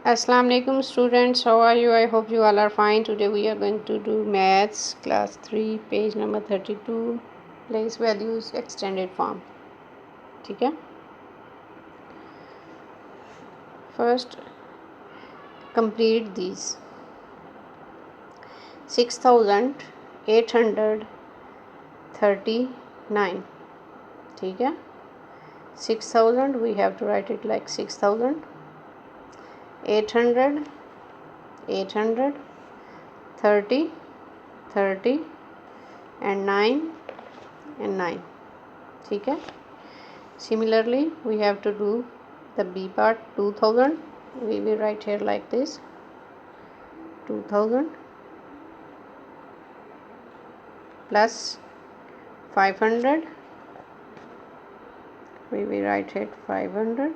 Assalamu alaikum students, how are you? I hope you all are fine. Today we are going to do maths class 3 page number 32 place values extended form. ठीक है, first complete these. 6839. ठीक है, 6000 we have to write it like 6000. 800 30 and 9 and 9. ठीक है, similarly we have to do the B part. 2000 we will write here like this. 2000 plus 500 we will write it 500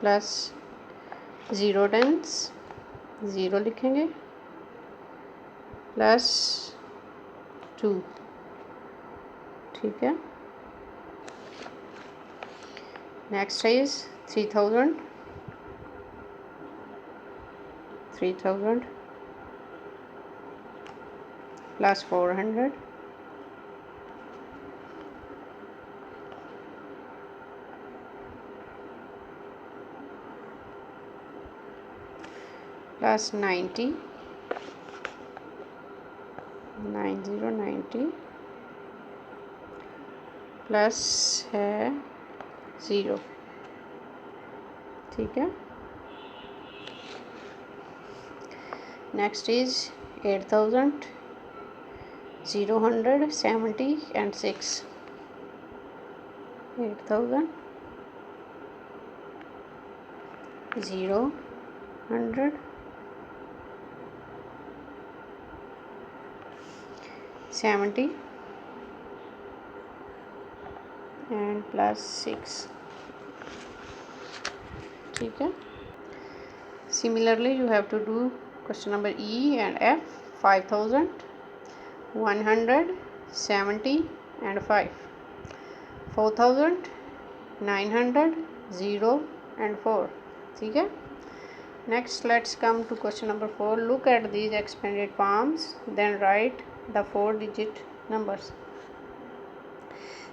plus 0 tens 0 लिखेंगे plus 2. ठीक है, next is 3000 plus 400 plus 90 plus है 0. ठीक है, next is 8000 070 and 6. 8000 000 70 and plus 6. ठीक है, similarly you have to do question number E and F. 5000 170 and 5. 4000 900 0 and 4. ठीक है, next let's come to question number 4. Look at these expanded forms, then write the 4-digit numbers.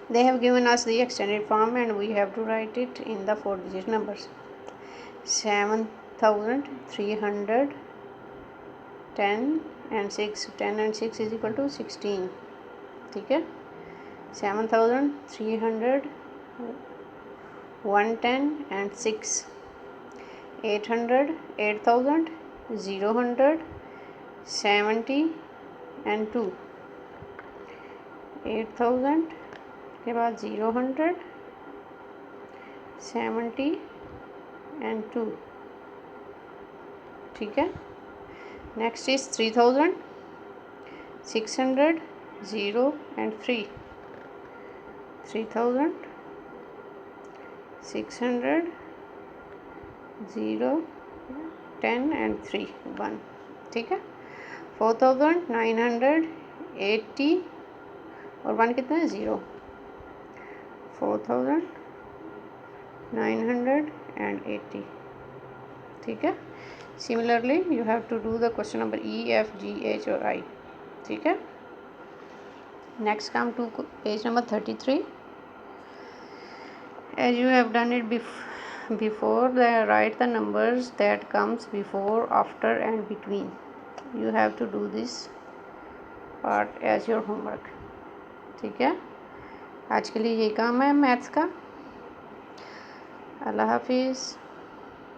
They have given us the extended form and we have to write it in the 4-digit numbers. 7310 and 6. 10 and 6 is equal to 16. ठीक है, 7300 110 and 6. 800 8000 000 70 and 2. 8000 के बाद 000 70 and 2. ठीक है, next is 3000 600 0 and 3. 3000 600 0 10 and 3 1. ठीक है, 4980 और 1 कितना है 0. 4980. ठीक है, similarly you have to do the question number E F G H और I. ठीक है, next come to page number 33. As you have done it before, write the numbers that comes before, after and between. You have to do this part as your homework. ठीक है, आज के लिए यही काम है मैथ्स का. अल्लाह हाफिज़.